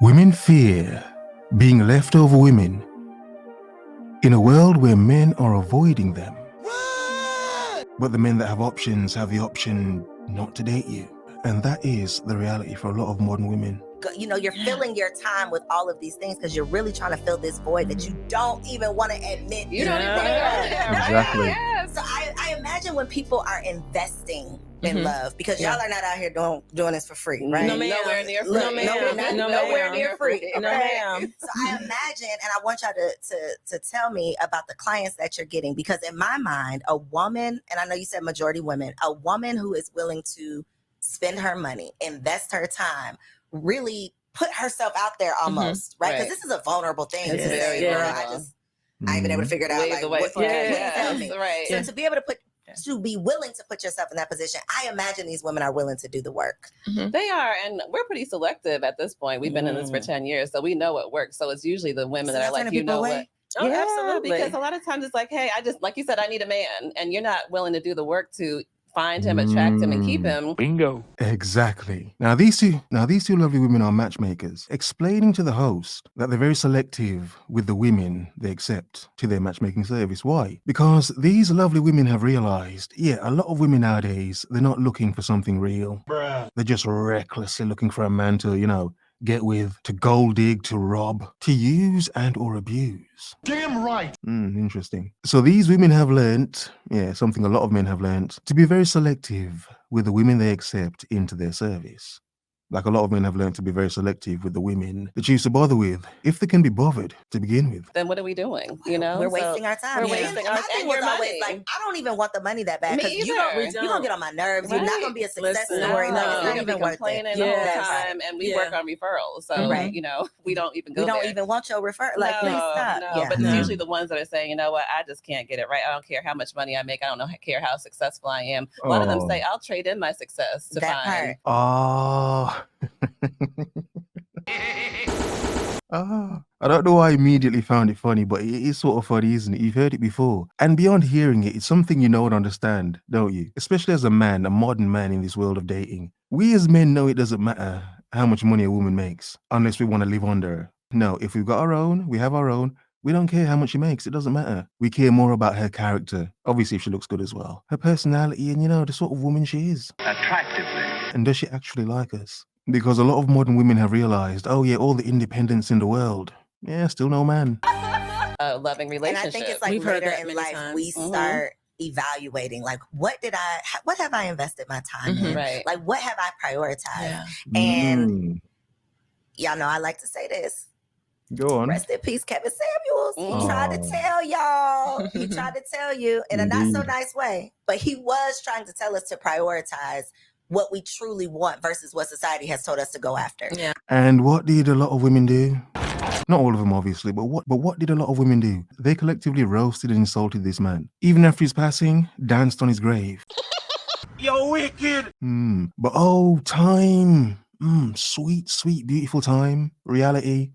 Women fear being leftover women in a world where men are avoiding them. But the men that have options have the option not to date you. And that is the reality for a lot of modern women. You know, you're filling your time with all of these things because you're really trying to fill this void that you don't even want to admit. You don't even want to go. Exactly. Yes. So I imagine when people are investing in love, because y'all are not out here doing this for free, right? No, ma'am. Nowhere near free. Look, nowhere near free. No, ma'am. So I imagine, and I want y'all to tell me about the clients that you're getting, because in my mind, a woman, and I know you said majority women, a woman who is willing to spend her money, invest her time, really put herself out there almost, right? Because this is a vulnerable thing to say, girl, I ain't been able to figure it out. Like, please tell me. Right. So to be able to be willing to put yourself in that position, I imagine these women are willing to do the work. They are, and we're pretty selective at this point. We've been in this for 10 years, so we know what works. So it's usually the women that are like, you know what? Oh, yeah, absolutely. Because a lot of times it's like, hey, I just, like you said, I need a man, and you're not willing to do the work to find him, attract him, and keep him. Bingo. Exactly. Now these two lovely women are matchmakers, explaining to the host that they're very selective with the women they accept to their matchmaking service. Why? Because these lovely women have realized, a lot of women nowadays, they're not looking for something real. Bruh. They're just recklessly looking for a man to, get with, to gold dig, to rob, to use and or abuse. Damn right. Interesting. So these women have learnt, something a lot of men have learnt, to be very selective with the women they accept into their service. Like a lot of men have learned to be very selective with the women they choose to bother with, if they can be bothered to begin with. Then what are we doing? You know, we're wasting our time. We're wasting our time. My thing was always like, I don't even want the money that bad, because you're gonna get on my nerves. You're not gonna be a success story. No, it's not even worth it. The whole time, and we work on referrals. So we don't even go. We don't even want your referral. Like, please stop. No, but it's usually the ones that are saying, you know what, I just can't get it right. I don't care how much money I make. I don't care how successful I am. A lot of them say, I'll trade in my success to find. I don't know why I immediately found it funny, but it is sort of funny, isn't it? You've heard it before. And beyond hearing it, it's something you know and understand, don't you? Especially as a man, a modern man in this world of dating. We as men know it doesn't matter how much money a woman makes, unless we want to live under her. No, if we've got our own, we have our own. We don't care how much she makes. It doesn't matter. We care more about her character. Obviously, if she looks good as well. Her personality and, the sort of woman she is. Attractively. And does she actually like us? Because a lot of modern women have realized, all the independence in the world. Still no man. Loving relationship. And I think it's like later in life, we start evaluating, like, what have I invested my time in? Right. Like, what have I prioritized? And y'all know I like to say this. Go on. Rest in peace, Kevin Samuels. He tried to tell y'all. He tried to tell you in a not so nice way. But he was trying to tell us to prioritize what we truly want versus what society has told us to go after. Yeah. And what did a lot of women do? Not all of them, obviously, but what did a lot of women do? They collectively roasted and insulted this man. Even after his passing, danced on his grave. You're wicked! But time. Sweet, sweet, beautiful time. Reality,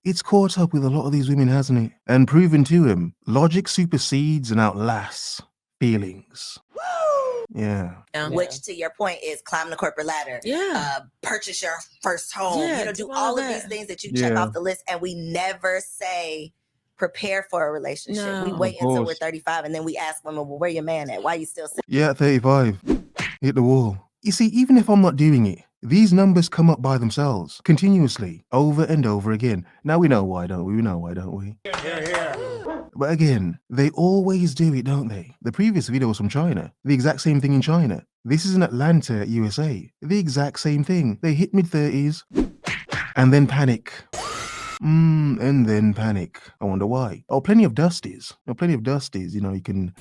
it's caught up with a lot of these women, hasn't it? And proven to him, logic supersedes and outlasts feelings. Yeah. Which, to your point, is climb the corporate ladder. Purchase your first home. Do all of these things that you check off the list, and we never say prepare for a relationship. No. We wait until we're 35, and then we ask women, well, where your man at? Why you still single? Yeah, 35. Hit the wall. You see, even if I'm not doing it, these numbers come up by themselves, continuously, over and over again. Now we know why, don't we? We know why, don't we? But again, they always do it, don't they? The previous video was from China. The exact same thing in China. This is in Atlanta, USA. The exact same thing. They hit mid-30s and then panic. And then panic. I wonder why. Plenty of dusties. You can...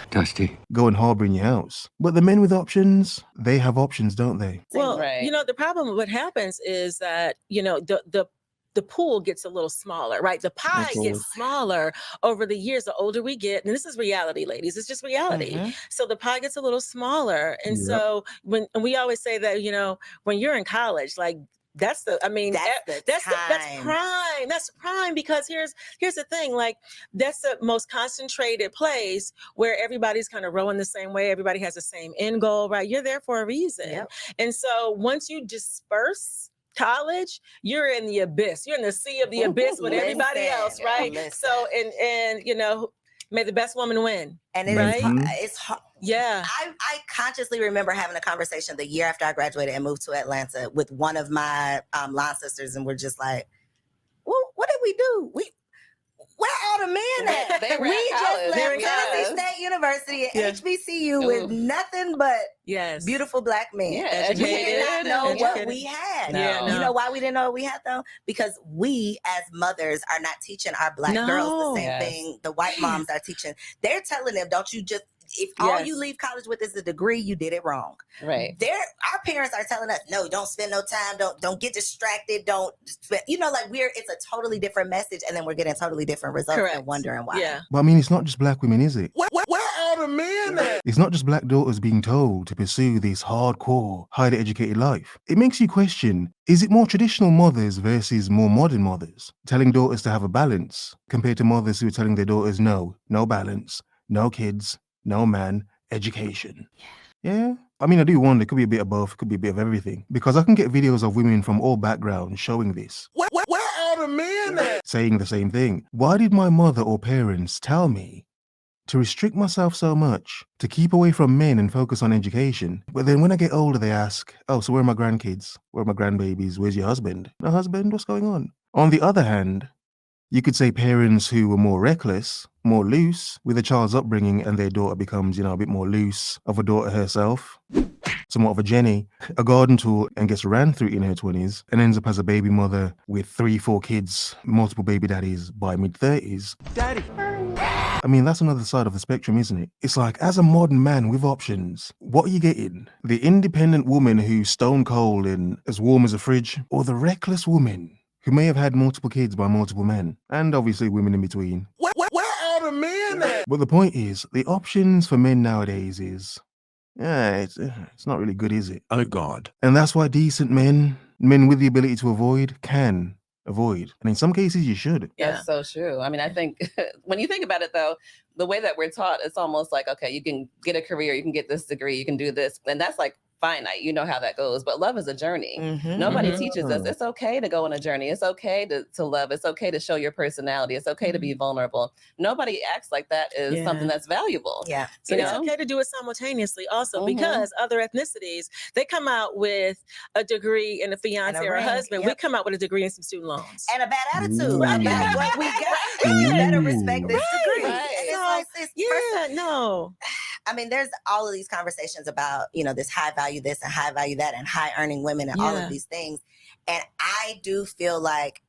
Dusty. Go and harbor in your house. But the men with options, they have options, don't they? Well, the problem with what happens is that, the pool gets a little smaller, right? The pie gets smaller over the years. The older we get, and this is reality, ladies, it's just reality. So the pie gets a little smaller. And so and we always say that, when you're in college, like, that's prime. That's prime, because here's the thing, like, that's the most concentrated place where everybody's kind of rowing the same way. Everybody has the same end goal, right? You're there for a reason. And so once you disperse college, you're in the abyss. You're in the sea of the abyss with everybody else, right? So, and you know, may the best woman win. And it's hard. Yeah. I consciously remember having a conversation the year after I graduated and moved to Atlanta with one of my line sisters, and we're just like, well, what did we do? Where all the men at? They were we at college. just left Tennessee State University at HBCU with nothing but beautiful black men. Yeah, we did not know what we had. No. You know why we didn't know what we had though? Because we as mothers are not teaching our black girls the same thing the white moms are teaching. They're telling them, don't you just, if all you leave college with is a degree, you did it wrong. Right. Our parents are telling us, no, don't spend no time. Don't get distracted. Don't spend, like it's a totally different message. And then we're getting totally different results and wondering why. Yeah. But I mean, it's not just black women, is it? Where are the men at? It's not just black daughters being told to pursue this hardcore, highly educated life. It makes you question, is it more traditional mothers versus more modern mothers telling daughters to have a balance compared to mothers who are telling their daughters, no balance, no kids, no man, education? Yeah. I mean, I do wonder, it could be a bit of both, it could be a bit of everything. Because I can get videos of women from all backgrounds showing this. Where are the men at? Saying the same thing. Why did my mother or parents tell me to restrict myself so much, to keep away from men and focus on education? But then when I get older, they ask, oh, so where are my grandkids? Where are my grandbabies? Where's your husband? No husband? What's going on? On the other hand, you could say parents who were more reckless, more loose with a child's upbringing, and their daughter becomes, a bit more loose of a daughter herself. Somewhat of a Jenny, a garden tool, and gets ran through in her 20s and ends up as a baby mother with 3-4 kids, multiple baby daddies by mid-30s. Daddy. I mean, that's another side of the spectrum, isn't it? It's like, as a modern man with options, what are you getting? The independent woman who's stone cold and as warm as a fridge, or the reckless woman who may have had multiple kids by multiple men, and obviously women in between. Where are the men at? But the point is, the options for men nowadays is, it's not really good, is it? Oh, God. And that's why decent men with the ability to avoid, can avoid. And in some cases, you should. That's so true. I mean, I think when you think about it, though, the way that we're taught, it's almost like, okay, you can get a career, you can get this degree, you can do this. And that's like finite. You know how that goes. But love is a journey. Nobody teaches us it's okay to go on a journey. It's okay to love. It's okay to show your personality. It's okay to be vulnerable. Nobody acts like that is something that's valuable. Yeah. So it's okay to do it simultaneously also because other ethnicities, they come out with a degree and a fiance or a husband. We come out with a degree and some student loans. And a bad attitude about what we got. You better respect this degree. I mean, there's all of these conversations about, this high value this and high value that and high earning women and all of these things. And I do feel like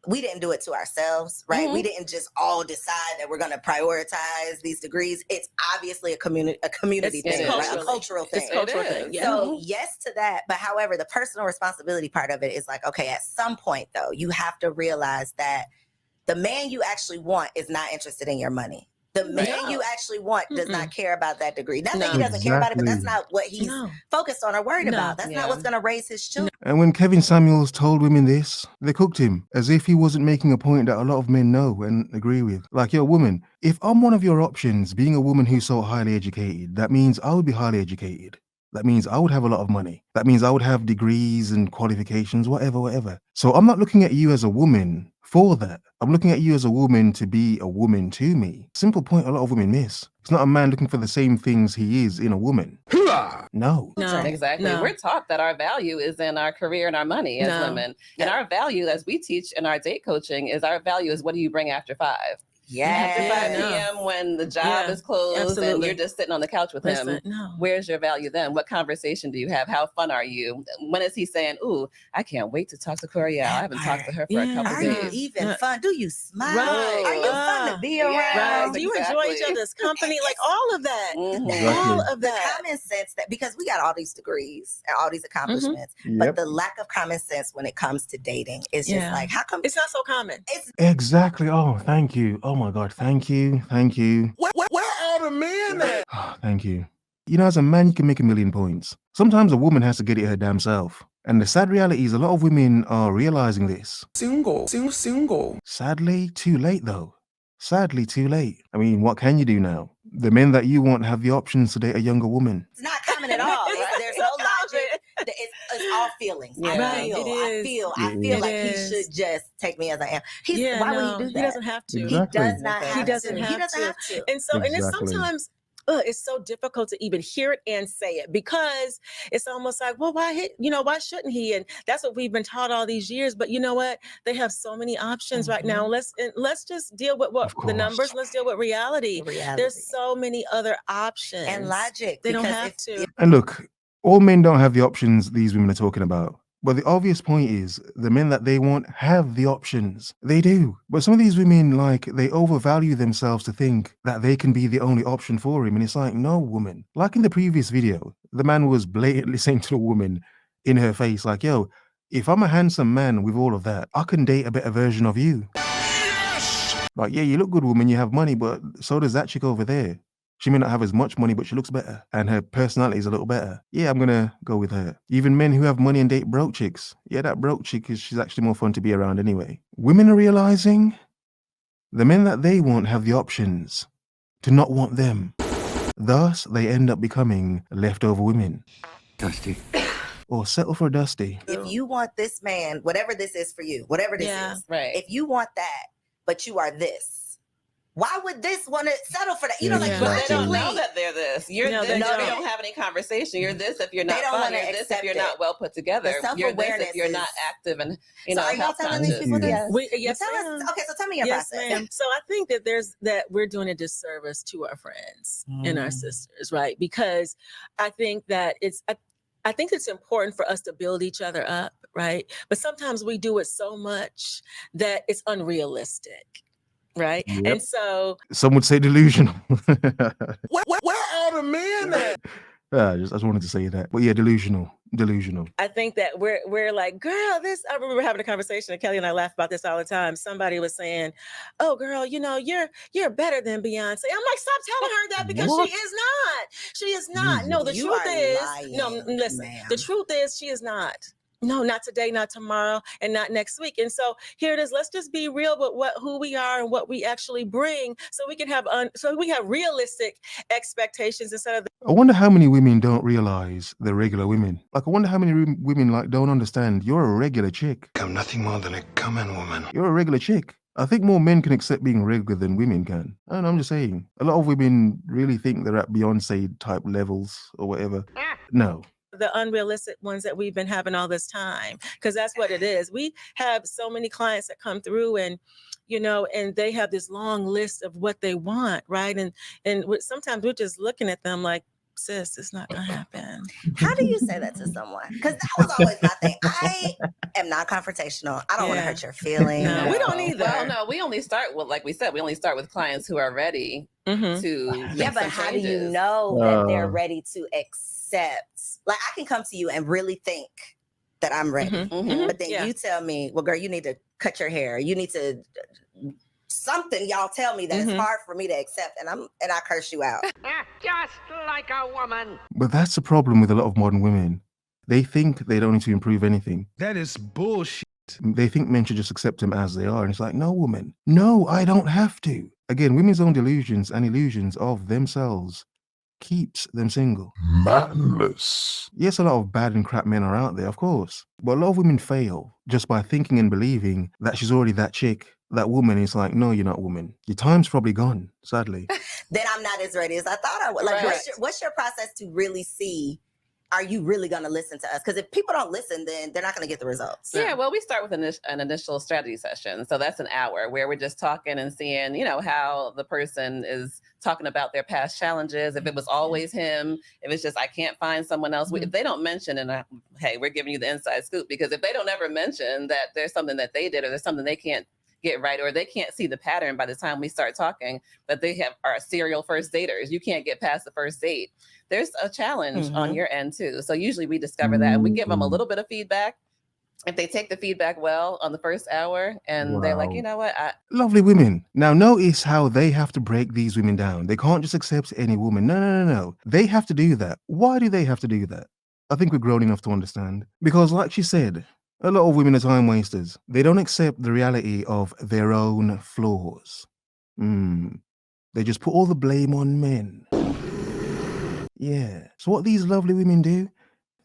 we didn't do it to ourselves, right? We didn't just all decide that we're going to prioritize these degrees. It's obviously a community thing, right? A cultural thing. It's a cultural thing. Yeah. So yes to that. But however, the personal responsibility part of it is like, okay, at some point though, you have to realize that the man you actually want is not interested in your money. The man you actually want does not care about that degree. Not that he doesn't care about it, but that's not what he's focused on or worried about. That's not what's going to raise his children. And when Kevin Samuels told women this, they cooked him as if he wasn't making a point that a lot of men know and agree with. Like, yo, woman, if I'm one of your options, being a woman who's so highly educated, that means I would be highly educated. That means I would have a lot of money. That means I would have degrees and qualifications, whatever. So I'm not looking at you as a woman for that. I'm looking at you as a woman to be a woman to me. Simple point a lot of women miss. It's not a man looking for the same things he is in a woman. No. Exactly. We're taught that our value is in our career and our money as women. And our value, as we teach in our date coaching, is our value is what do you bring after 5? After 5 p.m. when the job is closed and you're just sitting on the couch with him, where's your value then? What conversation do you have? How fun are you? When is he saying, ooh, I can't wait to talk to Coriel. I haven't talked to her for a couple days. Are you even fun? Do you smile? Right. Are you fun to be around? Do you enjoy each other's company? Like all of that. All of that. Common sense that because we got all these degrees and all these accomplishments, but the lack of common sense when it comes to dating is just like, how come it's not so common? Exactly. Oh, thank you. Oh my God. Thank you. Where are the men at? Thank you. As a man, you can make a million points. Sometimes a woman has to get it her damn self. And the sad reality is a lot of women are realizing this. Single. Sadly, too late though. Sadly, too late. I mean, what can you do now? The men that you want have the options to date a younger woman. It's not common at all. There's no logic. It's all feelings. Yeah. Right, it is. I feel It like he is. should just take me as I am. Yeah, why no, would he do that? he doesn't have to. Exactly. He does not have He doesn't to. have He doesn't to. have to. And so, and it's Exactly. sometimes it's so difficult to even hear it and say it, because it's almost like, well, why shouldn't he? And that's what we've been taught all these years. But you know what? They have so many options right now. Let's just deal with what Of the course. numbers. Let's deal with reality. There's so many other options and logic. They don't because have to. And look, all men don't have the options these women are talking about. But the obvious point is the men that they want have the options. They do. But some of these women, like, they overvalue themselves to think that they can be the only option for him. And it's like, no, woman. Like in the previous video, the man was blatantly saying to the woman in her face, like, yo, if I'm a handsome man with all of that, I can date a better version of you. Like, yeah, you look good, woman, you have money, but so does that chick over there. She may not have as much money, but she looks better. And her personality is a little better. Yeah, I'm going to go with her. Even men who have money and date broke chicks. Yeah, that broke chick, she's actually more fun to be around anyway. Women are realizing the men that they want have the options to not want them. Thus, they end up becoming leftover women. Dusty. Or settle for Dusty. If you want this man, whatever this is for you, whatever this Yeah. is, Right. if you want that, but you are this, why would this want to settle for that? You Yeah, know, like, But they exactly. don't know logically, that they're this. You're No, this. they They don't. don't have any conversation. You're this if you're They not don't fun. wanna You're this if accept you're it. not well put together. The You're this self-awareness if you're not is- active and So are y'all health telling these conscious. people this? Yes. Yes, Tell ma'am. us, okay, so tell me your Yes, process. ma'am. So I think that we're doing a disservice to our friends and our sisters, right? Because I think that I think it's important for us to build each other up, right? But sometimes we do it so much that it's unrealistic, right? Yep. And so Some would say delusional. Where are the men at? I just wanted to say that. But yeah, delusional. I think that we're like, girl, this. I remember having a conversation, and Kelly and I laugh about this all the time. Somebody was saying, "Oh, girl, you're better than Beyonce." I'm like, stop telling her that, because What? she is not. She is not. No, the You truth are is, no. lying, Listen, ma'am. the truth is, she is not. No, not today, not tomorrow, and not next week. And so here it is. Let's just be real with who we are and what we actually bring, so we can have realistic expectations instead of I wonder how many women don't realize they're regular women. Like, I wonder how many women like don't understand you're a regular chick. I'm nothing more than a common woman. You're a regular chick. I think more men can accept being regular than women can. And I'm just saying, a lot of women really think they're at Beyonce type levels or whatever. No. the unrealistic ones that we've been having all this time, because that's what it is. We have so many clients that come through, and and they have this long list of what they want, right? And sometimes we're just looking at them like, sis, it's not gonna happen. How do you say that to someone? Because that was always my thing. I am not confrontational. I don't want to Yeah. hurt your feelings. No, we don't either. Well, no, we only start with, like we said, we only start with clients who are ready Mhm. to Yeah, make but some how do you changes. know that they're Uh. ready to accept? Like, I can come to you and really think that I'm ready. Mhm. Mhm. But then Yeah. you tell me, well, girl, you need to cut your hair. You need to something. Y'all tell me that it's Mhm. hard for me to accept, and I curse you out. Just like a woman. But that's the problem with a lot of modern women. They think they don't need to improve anything. That is bullshit. They think men should just accept them as they are. And it's like, no, woman. No, I don't have to. Again, women's own delusions and illusions of themselves keeps them single. Madness. Yes, a lot of bad and crap men are out there, of course. But a lot of women fail just by thinking and believing that she's already that chick. That woman is like, no, you're not a woman. Your time's probably gone, sadly. Then I'm not as ready as I thought I would. Like, Right. what's your process to really see? Are you really going to listen to us? Because if people don't listen, then they're not going to get the results. Yeah, well, we start with an initial strategy session. So that's an hour where we're just talking and seeing, how the person is talking about their past challenges. If it was always him, if it's just, I can't find someone else. If they don't mention, and hey, we're giving you the inside scoop, because if they don't ever mention that there's something that they did or there's something they can't get right, or they can't see the pattern by the time we start talking, that they are serial first daters. You can't get past the first date. There's a challenge on your end too. So usually we discover that and we give them a little bit of feedback. If they take the feedback well on the first hour and they're like, Wow. you know what, Lovely women. Now notice how they have to break these women down. They can't just accept any woman. No. They have to do that. Why do they have to do that? I think we're grown enough to understand. Because like she said, a lot of women are time wasters. They don't accept the reality of their own flaws. They just put all the blame on men. Yeah. So what these lovely women do,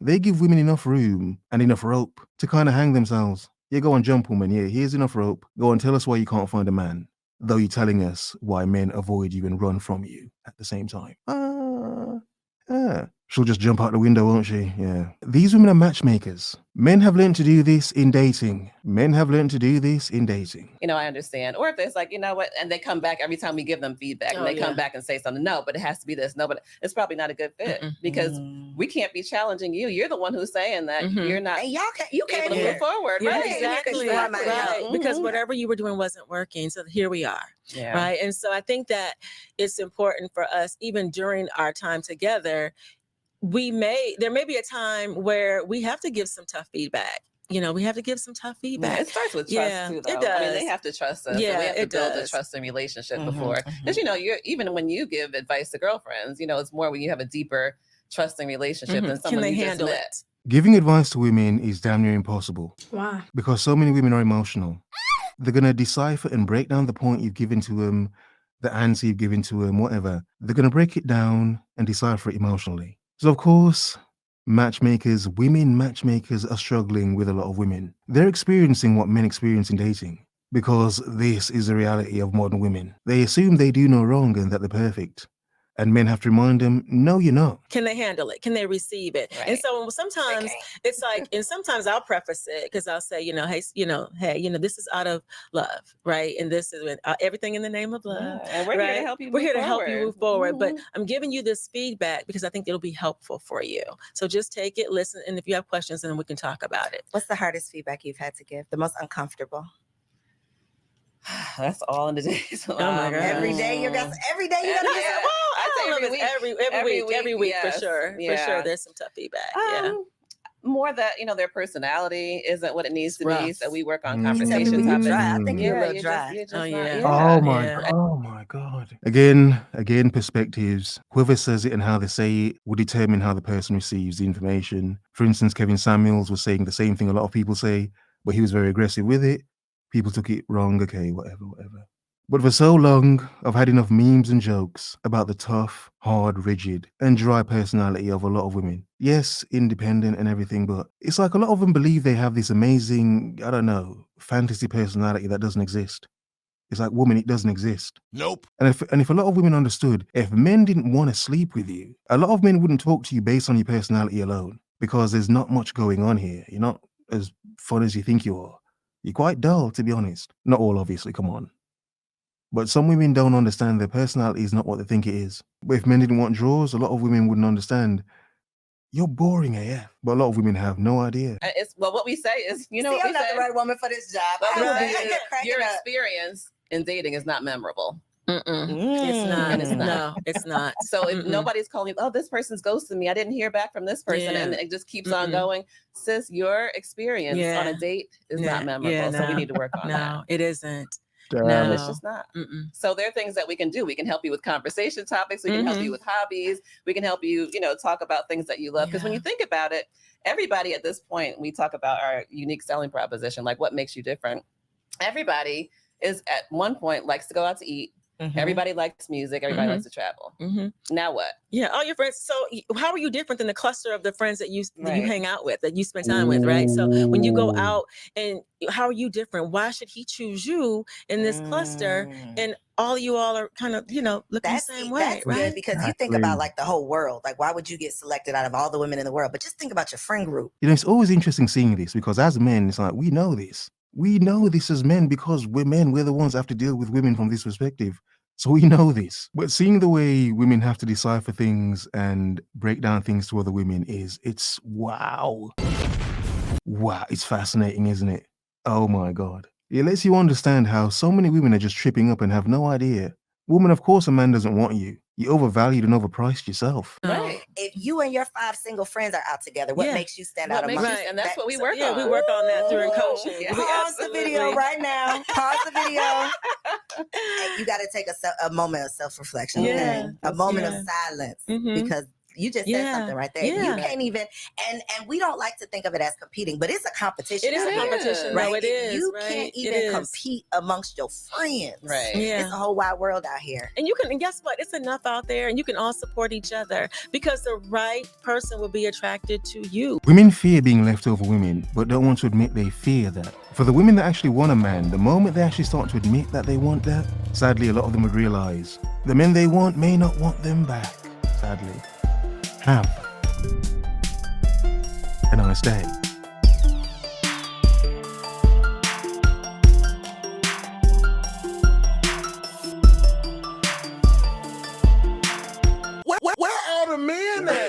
they give women enough room and enough rope to kind of hang themselves. Yeah, go on, jump, woman. Yeah, here's enough rope. Go on, tell us why you can't find a man, though you're telling us why men avoid you and run from you at the same time. She'll just jump out the window, won't she? Yeah. These women are matchmakers. Men have learned to do this in dating. Men have learned to do this in dating. You know, I understand. Or if it's like, you know what, and they come back every time we give them feedback and they come back and say something. No, but it has to be this. No, but it's probably not a good fit because we can't be challenging you. You're the one who's saying that you're not. And you can't able to move forward. Yeah, Right? exactly. Right. Because whatever you were doing wasn't working. So here we are. Yeah. Right. And so I think that it's important for us, even during our time together, there may be a time where we have to give some tough feedback. You know, we have to give some tough feedback. Yeah, it starts with trust too, though. It does. I mean, they have to trust us. Yeah, and we have to build does. a trusting relationship before. Because, you know, even when you give advice to girlfriends, you know, it's more when you have a deeper trusting relationship than someone you just met. Giving advice to women is damn near impossible. Why? Because so many women are emotional. They're going to decipher and break down the point you've given to them, the answer you've given to them, whatever. They're going to break it down and decipher it emotionally. So, of course, women matchmakers are struggling with a lot of women. They're experiencing what men experience in dating because this is the reality of modern women. They assume they do no wrong and that they're perfect. And men have to remind them, no, you're not. Can they handle it? Can they receive it? Right. And so sometimes it's like, and sometimes I'll preface it because I'll say, hey, this is out of love, right? And this is everything in the name of love. Yeah. And we're here to help you. We're here to help you move forward. But I'm giving you this feedback because I think it'll be helpful for you. So just take it, listen, and if you have questions, then we can talk about it. What's the hardest feedback you've had to give? The most uncomfortable? That's all in the days. Oh my God. Every day you got every week yes. for sure. Yeah. For sure, there's some tough feedback. More that, their personality isn't what it needs to be. So we work on You conversation topics. dry. I think you're a little dry. You're just Oh, not- yeah. Oh my God. Again, perspectives. Whoever says it and how they say it will determine how the person receives the information. For instance, Kevin Samuels was saying the same thing a lot of people say, but he was very aggressive with it. People took it wrong. Okay, whatever. But for so long, I've had enough memes and jokes about the tough, hard, rigid, and dry personality of a lot of women. Yes, independent and everything, but it's like a lot of them believe they have this amazing, fantasy personality that doesn't exist. It's like, woman, it doesn't exist. Nope. And if a lot of women understood, if men didn't want to sleep with you, a lot of men wouldn't talk to you based on your personality alone, because there's not much going on here. You're not as fun as you think you are. You're quite dull, to be honest. Not all, obviously, come on. But some women don't understand their personality is not what they think it is. But if men didn't want drawers, a lot of women wouldn't understand. You're boring AF. But a lot of women have no idea. What we say is, I'm not the right woman for this job. Your experience in dating is not memorable. It's not. And it's not. No, it's not. So if nobody's calling you, this person's ghosting me, I didn't hear back from this person, and it just keeps on going. Sis, your experience on a date is not memorable. So we need to work on that. No, it isn't. No, it's just not. So there are things that we can do. We can help you with conversation topics. We can help you with hobbies. We can help you, talk about things that you love. Because when you think about it, everybody at this point, we talk about our unique selling proposition, like what makes you different. Everybody is at one point likes to go out to eat. Everybody likes music. Everybody likes to travel. Now what? Yeah, all your friends. So how are you different than the cluster of the friends that you hang out with, that you spend time with, right? So when you go out, and how are you different? Why should he choose you in this cluster? And all are kind of, looking the same way, that's right? Good, because you think about like the whole world. Like, why would you get selected out of all the women in the world? But just think about your friend group. It's always interesting seeing this, because as men, it's like, we know this. We know this as men because we're men. We're the ones that have to deal with women from this perspective. So we know this. But seeing the way women have to decipher things and break down things to other women it's wow. Wow, it's fascinating, isn't it? Oh my God. It lets you understand how so many women are just tripping up and have no idea. Woman, of course a man doesn't want you. You're overvalued and overpriced yourself. Right. If you and your 5 single friends are out together, what makes you stand out among? And that's what we work on. Yeah, we work on that during coaching. Yeah. Pause the video right now. Pause the video. And you got to take a moment of self-reflection. Okay? A moment of silence, because You just said something right there. Yeah. You can't even, and we don't like to think of it as competing, but it's a competition. It is a competition, right? No, it is. You right? can't even compete amongst your friends. Right. Yeah. It's a whole wide world out here. And you can, and guess what? It's enough out there, and you can all support each other because the right person will be attracted to you. Women fear being leftover women, but don't want to admit they fear that. For the women that actually want a man, the moment they actually start to admit that they want that, sadly, a lot of them would realize the men they want may not want them back. Sadly. Have a nice day. Where are the men at?